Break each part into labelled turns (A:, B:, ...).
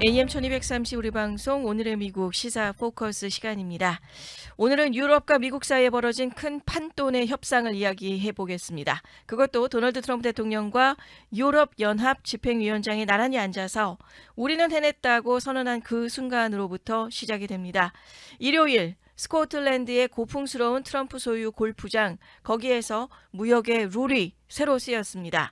A: AM 1230 우리 방송 오늘의 미국 시사 포커스 시간입니다. 오늘은 유럽과 미국 사이에 벌어진 큰 판돈의 협상을 이야기해 보겠습니다. 그것도 도널드 트럼프 대통령과 유럽연합 집행위원장이 나란히 앉아서 우리는 해냈다고 선언한 그 순간으로부터 시작이 됩니다. 일요일 스코틀랜드의 고풍스러운 트럼프 소유 골프장, 거기에서 무역의 룰이 새로 쓰였습니다.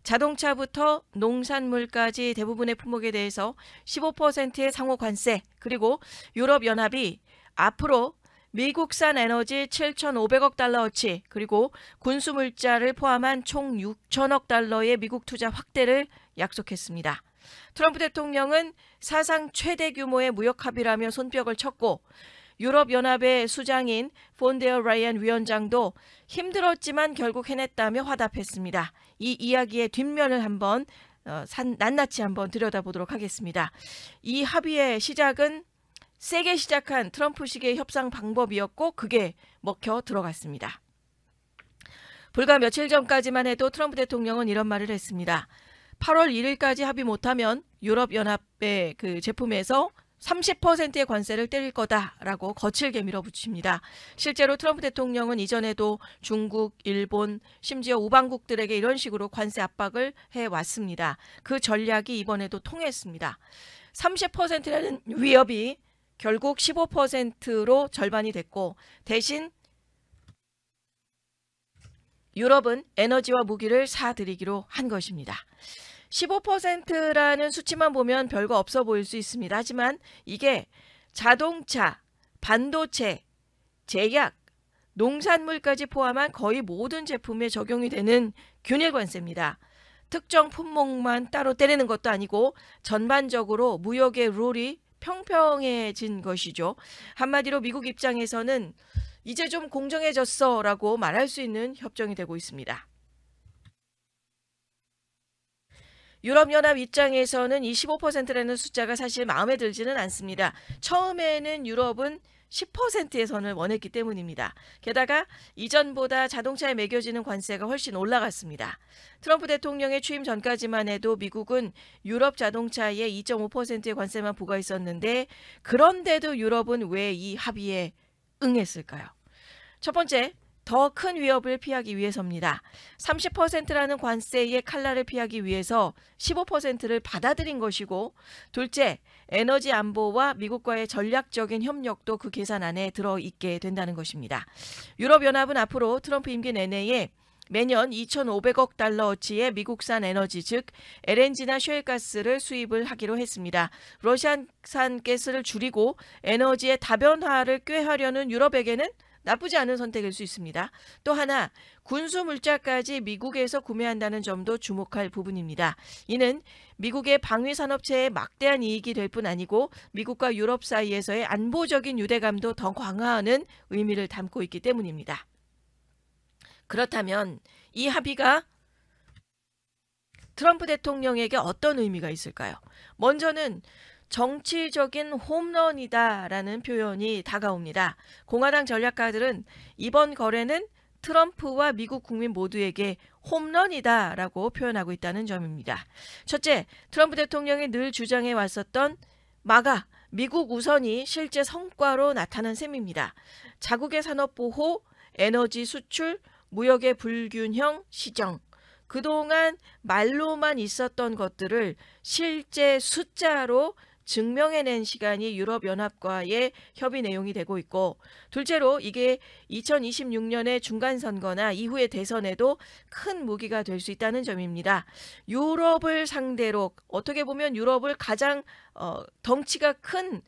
A: 자동차부터 농산물까지 대부분의 품목에 대해서 15%의 상호 관세, 그리고 유럽연합이 앞으로 미국산 에너지 7,500억 달러어치, 그리고 군수물자를 포함한 총 6천억 달러의 미국 투자 확대를 약속했습니다. 트럼프 대통령은 사상 최대 규모의 무역 합의라며 손뼉을 쳤고, 유럽연합의 수장인 폰데어 라이언 위원장도 힘들었지만 결국 해냈다며 화답했습니다. 이 이야기의 뒷면을 한번 낱낱이 한번 들여다보도록 하겠습니다. 이 합의의 시작은 세게 시작한 트럼프식의 협상 방법이었고 그게 먹혀 들어갔습니다. 불과 며칠 전까지만 해도 트럼프 대통령은 이런 말을 했습니다. 8월 1일까지 합의 못하면 유럽연합의 그 제품에서 30%의 관세를 때릴 거다라고 거칠게 밀어붙입니다. 실제로 트럼프 대통령은 이전에도 중국, 일본, 심지어 우방국들에게 이런 식으로 관세 압박을 해왔습니다. 그 전략이 이번에도 통했습니다. 30%라는 위협이 결국 15%로 절반이 됐고, 대신 유럽은 에너지와 무기를 사들이기로 한 것입니다. 15%라는 수치만 보면 별거 없어 보일 수 있습니다. 하지만 이게 자동차, 반도체, 제약, 농산물까지 포함한 거의 모든 제품에 적용이 되는 균일 관세입니다. 특정 품목만 따로 때리는 것도 아니고 전반적으로 무역의 룰이 평평해진 것이죠. 한마디로 미국 입장에서는 이제 좀 공정해졌어 라고 말할 수 있는 협정이 되고 있습니다. 유럽연합 입장에서는 이 15%라는 숫자가 사실 마음에 들지는 않습니다. 처음에는 유럽은 10%의 선을 원했기 때문입니다. 게다가 이전보다 자동차에 매겨지는 관세가 훨씬 올라갔습니다. 트럼프 대통령의 취임 전까지만 해도 미국은 유럽 자동차에 2.5%의 관세만 부과했었는데, 그런데도 유럽은 왜 이 합의에 응했을까요? 첫 번째, 더 큰 위협을 피하기 위해서입니다. 30%라는 관세의 칼날을 피하기 위해서 15%를 받아들인 것이고, 둘째, 에너지 안보와 미국과의 전략적인 협력도 그 계산 안에 들어있게 된다는 것입니다. 유럽연합은 앞으로 트럼프 임기 내내에 매년 2,500억 달러어치의 미국산 에너지, 즉 LNG나 셰일가스를 수입을 하기로 했습니다. 러시아산 가스를 줄이고 에너지의 다변화를 꾀하려는 유럽에게는 나쁘지 않은 선택일 수 있습니다. 또 하나, 군수 물자까지 미국에서 구매한다는 점도 주목할 부분입니다. 이는 미국의 방위 산업체에 막대한 이익이 될 뿐 아니고 미국과 유럽 사이에서의 안보적인 유대감도 더 강화하는 의미를 담고 있기 때문입니다. 그렇다면 이 합의가 트럼프 대통령에게 어떤 의미가 있을까요? 먼저는 정치적인 홈런이다라는 표현이 다가옵니다. 공화당 전략가들은 이번 거래는 트럼프와 미국 국민 모두에게 홈런이다라고 표현하고 있다는 점입니다. 첫째, 트럼프 대통령이 늘 주장해 왔었던 마가, 미국 우선이 실제 성과로 나타난 셈입니다. 자국의 산업 보호, 에너지 수출, 무역의 불균형 시정, 그동안 말로만 있었던 것들을 실제 숫자로 증명해낸 시간이 유럽연합과의 협의 내용이 되고 있고, 둘째로 이게 2026년의 중간선거나 이후의 대선에도 큰 무기가 될 수 있다는 점입니다. 유럽을 상대로, 어떻게 보면 유럽을 가장 덩치가 큰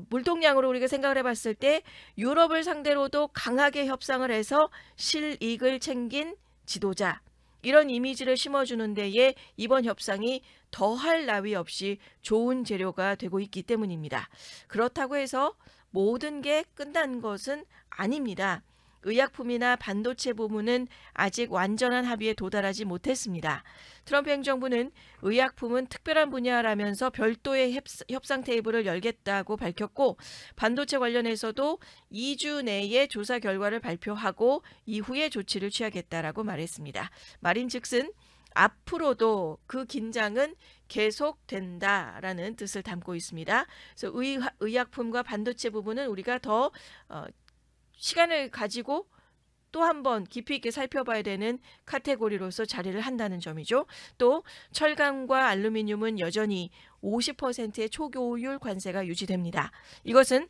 A: 물동량으로 우리가 생각을 해봤을 때 유럽을 상대로도 강하게 협상을 해서 실익을 챙긴 지도자, 이런 이미지를 심어주는 데에 이번 협상이 더할 나위 없이 좋은 재료가 되고 있기 때문입니다. 그렇다고 해서 모든 게 끝난 것은 아닙니다. 의약품이나 반도체 부문은 아직 완전한 합의에 도달하지 못했습니다. 트럼프 행정부는 의약품은 특별한 분야라면서 별도의 협상 테이블을 열겠다고 밝혔고, 반도체 관련해서도 2주 내에 조사 결과를 발표하고 이후에 조치를 취하겠다라고 말했습니다. 말인즉슨 앞으로도 그 긴장은 계속된다라는 뜻을 담고 있습니다. 그래서 의약품과 반도체 부분은 우리가 더 시간을 가지고 또 한 번 깊이 있게 살펴봐야 되는 카테고리로서 자리를 한다는 점이죠. 또 철강과 알루미늄은 여전히 50%의 초고율 관세가 유지됩니다. 이것은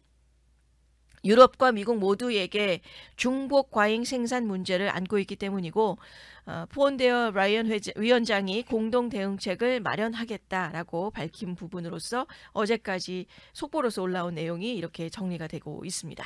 A: 유럽과 미국 모두에게 중복 과잉 생산 문제를 안고 있기 때문이고 폰데어 라이언 위원장이 공동 대응책을 마련하겠다라고 밝힌 부분으로서 어제까지 속보로서 올라온 내용이 이렇게 정리가 되고 있습니다.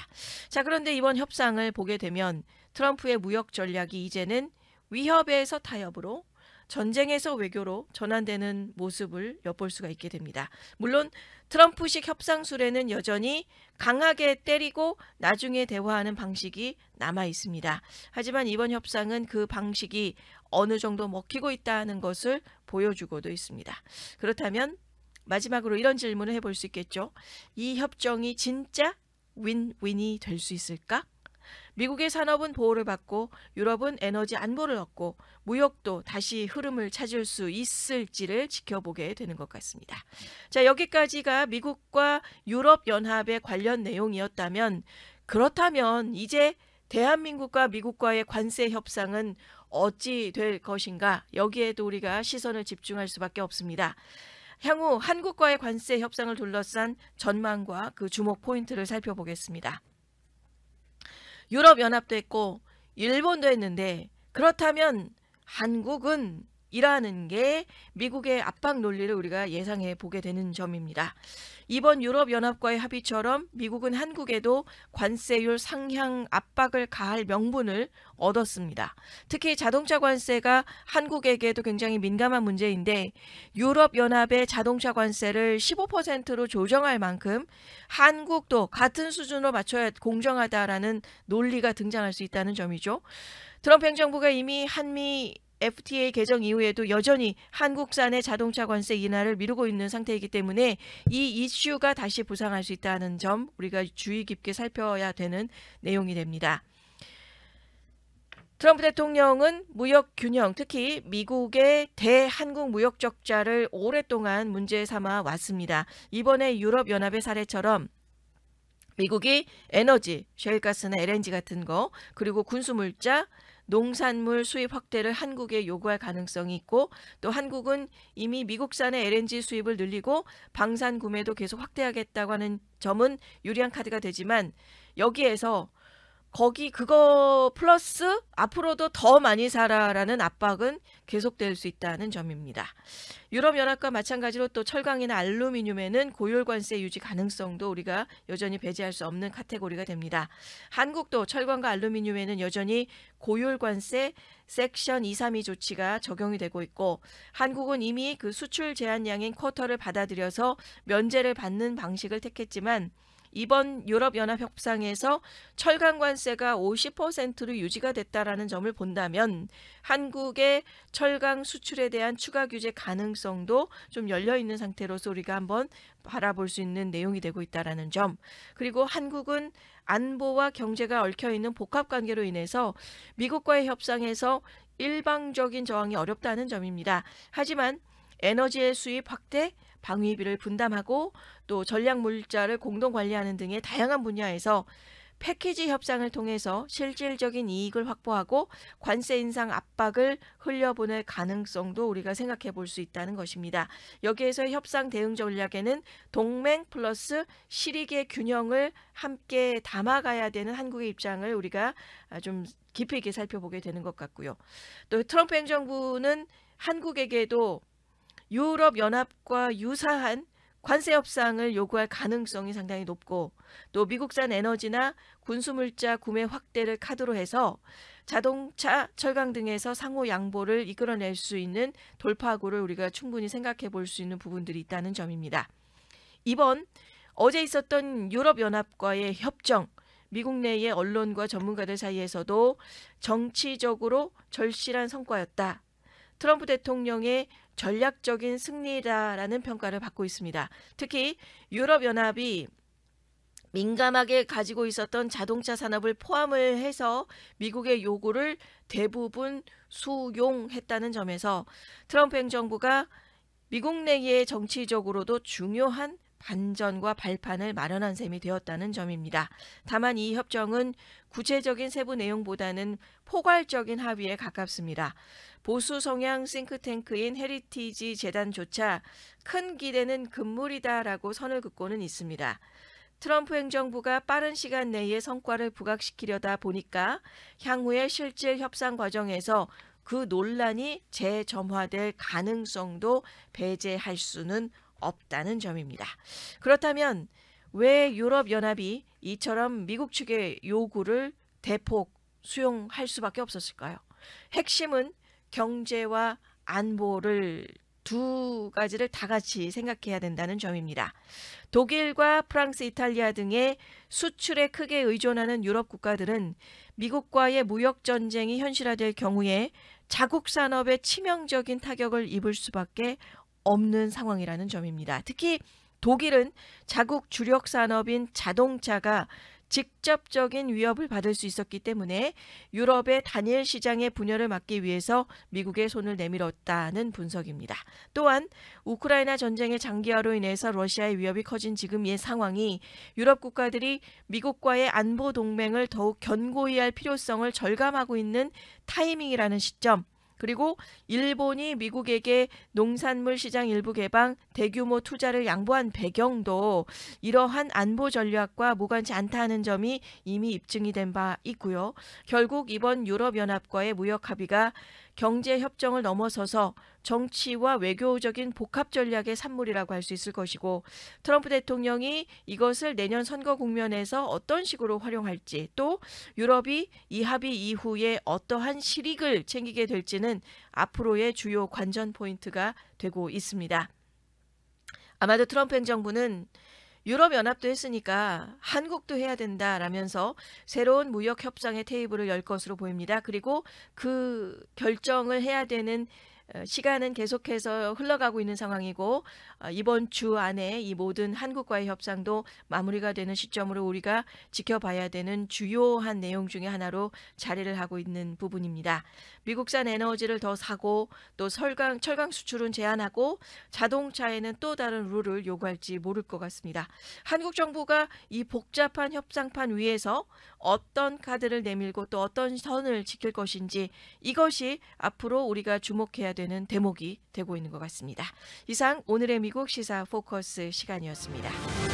A: 자, 그런데 이번 협상을 보게 되면 트럼프의 무역 전략이 이제는 위협에서 타협으로 전쟁에서 외교로 전환되는 모습을 엿볼 수가 있게 됩니다. 물론 트럼프식 협상 수레는 여전히 강하게 때리고 나중에 대화하는 방식이 남아 있습니다. 하지만 이번 협상은 그 방식이 어느 정도 먹히고 있다는 것을 보여주고도 있습니다. 그렇다면 마지막으로 이런 질문을 해볼 수 있겠죠. 이 협정이 진짜 윈윈이 될 수 있을까? 미국의 산업은 보호를 받고 유럽은 에너지 안보를 얻고 무역도 다시 흐름을 찾을 수 있을지를 지켜보게 되는 것 같습니다. 자, 여기까지가 미국과 유럽연합의 관련 내용이었다면 그렇다면 이제 대한민국과 미국과의 관세 협상은 어찌 될 것인가? 여기에도 우리가 시선을 집중할 수밖에 없습니다. 향후 한국과의 관세 협상을 둘러싼 전망과 그 주목 포인트를 살펴보겠습니다. 유럽연합도 했고 일본도 했는데 그렇다면 한국은 이라는 게 미국의 압박 논리를 우리가 예상해 보게 되는 점입니다. 이번 유럽연합과의 합의처럼 미국은 한국에도 관세율 상향 압박을 가할 명분을 얻었습니다. 특히 자동차 관세가 한국에게도 굉장히 민감한 문제인데 유럽연합의 자동차 관세를 15%로 조정할 만큼 한국도 같은 수준으로 맞춰야 공정하다라는 논리가 등장할 수 있다는 점이죠. 트럼프 행정부가 이미 한미 FTA 개정 이후에도 여전히 한국산의 자동차 관세 인하를 미루고 있는 상태이기 때문에 이 이슈가 다시 부상할 수 있다는 점 우리가 주의 깊게 살펴야 되는 내용이 됩니다. 트럼프 대통령은 무역 균형, 특히 미국의 대한국 무역 적자를 오랫동안 문제 삼아 왔습니다. 이번에 유럽연합의 사례처럼 미국이 에너지, 셰일가스나 LNG 같은 거, 그리고 군수물자, 농산물 수입 확대를 한국에 요구할 가능성이 있고 또 한국은 이미 미국산의 LNG 수입을 늘리고 방산 구매도 계속 확대하겠다고 하는 점은 유리한 카드가 되지만 여기에서 그거 플러스 앞으로도 더 많이 사라라는 압박은 계속될 수 있다는 점입니다. 유럽연합과 마찬가지로 또 철강이나 알루미늄에는 고율 관세 유지 가능성도 우리가 여전히 배제할 수 없는 카테고리가 됩니다. 한국도 철강과 알루미늄에는 여전히 고율 관세 섹션 232 조치가 적용이 되고 있고 한국은 이미 그 수출 제한량인 쿼터를 받아들여서 면제를 받는 방식을 택했지만 이번 유럽연합 협상에서 철강 관세가 50%로 유지가 됐다라는 점을 본다면 한국의 철강 수출에 대한 추가 규제 가능성도 좀 열려 있는 상태로서 우리가 한번 바라볼 수 있는 내용이 되고 있다라는 점. 그리고 한국은 안보와 경제가 얽혀 있는 복합 관계로 인해서 미국과의 협상에서 일방적인 저항이 어렵다는 점입니다. 하지만 에너지의 수입 확대, 방위비를 분담하고 또 전략 물자를 공동 관리하는 등의 다양한 분야에서 패키지 협상을 통해서 실질적인 이익을 확보하고 관세 인상 압박을 흘려보낼 가능성도 우리가 생각해 볼 수 있다는 것입니다. 여기에서의 협상 대응 전략에는 동맹 플러스 실익의 균형을 함께 담아가야 되는 한국의 입장을 우리가 좀 깊이 있게 살펴보게 되는 것 같고요. 또 트럼프 행정부는 한국에게도 유럽연합과 유사한 관세 협상을 요구할 가능성이 상당히 높고 또 미국산 에너지나 군수물자 구매 확대를 카드로 해서 자동차, 철강 등에서 상호 양보를 이끌어낼 수 있는 돌파구를 우리가 충분히 생각해 볼 수 있는 부분들이 있다는 점입니다. 이번 어제 있었던 유럽연합과의 협정, 미국 내의 언론과 전문가들 사이에서도 정치적으로 절실한 성과였다. 트럼프 대통령의 전략적인 승리다라는 평가를 받고 있습니다. 특히 유럽연합이 민감하게 가지고 있었던 자동차 산업을 포함을 해서 미국의 요구를 대부분 수용했다는 점에서 트럼프 행정부가 미국 내의 정치적으로도 중요한 반전과 발판을 마련한 셈이 되었다는 점입니다. 다만 이 협정은 구체적인 세부 내용보다는 포괄적인 합의에 가깝습니다. 보수 성향 싱크탱크인 헤리티지 재단조차 큰 기대는 금물이다라고 선을 긋고는 있습니다. 트럼프 행정부가 빠른 시간 내에 성과를 부각시키려다 보니까 향후의 실질 협상 과정에서 그 논란이 재점화될 가능성도 배제할 수는 없다는 점입니다. 그렇다면 왜 유럽연합이 이처럼 미국 측의 요구를 대폭 수용할 수밖에 없었을까요? 핵심은 경제와 안보를 두 가지를 다 같이 생각해야 된다는 점입니다. 독일과 프랑스, 이탈리아 등의 수출에 크게 의존하는 유럽 국가들은 미국과의 무역 전쟁이 현실화될 경우에 자국 산업에 치명적인 타격을 입을 수밖에 없는 상황이라는 점입니다. 특히 독일은 자국 주력 산업인 자동차가 직접적인 위협을 받을 수 있었기 때문에 유럽의 단일 시장의 분열을 막기 위해서 미국의 손을 내밀었다는 분석입니다. 또한 우크라이나 전쟁의 장기화로 인해서 러시아의 위협이 커진 지금 이 상황이 유럽 국가들이 미국과의 안보 동맹을 더욱 견고히 할 필요성을 절감하고 있는 타이밍이라는 시점, 그리고 일본이 미국에게 농산물 시장 일부 개방, 대규모 투자를 양보한 배경도 이러한 안보 전략과 무관치 않다는 점이 이미 입증이 된 바 있고요. 결국 이번 유럽연합과의 무역 합의가 경제협정을 넘어서서 정치와 외교적인 복합 전략의 산물이라고 할 수 있을 것이고, 트럼프 대통령이 이것을 내년 선거 국면에서 어떤 식으로 활용할지, 또 유럽이 이 합의 이후에 어떠한 실익을 챙기게 될지는 앞으로의 주요 관전 포인트가 되고 있습니다. 아마도 트럼프 행정부는 유럽연합도 했으니까 한국도 해야 된다라면서 새로운 무역 협상의 테이블을 열 것으로 보입니다. 그리고 그 결정을 해야 되는 시간은 계속해서 흘러가고 있는 상황이고, 이번 주 안에 이 모든 한국과의 협상도 마무리가 되는 시점으로 우리가 지켜봐야 되는 주요한 내용 중에 하나로 자리를 하고 있는 부분입니다. 미국산 에너지를 더 사고, 또 철강 수출은 제한하고, 자동차에는 또 다른 룰을 요구할지 모를 것 같습니다. 한국 정부가 이 복잡한 협상판 위에서 어떤 카드를 내밀고 또 어떤 선을 지킬 것인지, 이것이 앞으로 우리가 주목해야 되는 대목이 되고 있는 것 같습니다. 이상 오늘의 미국 시사 포커스 시간이었습니다.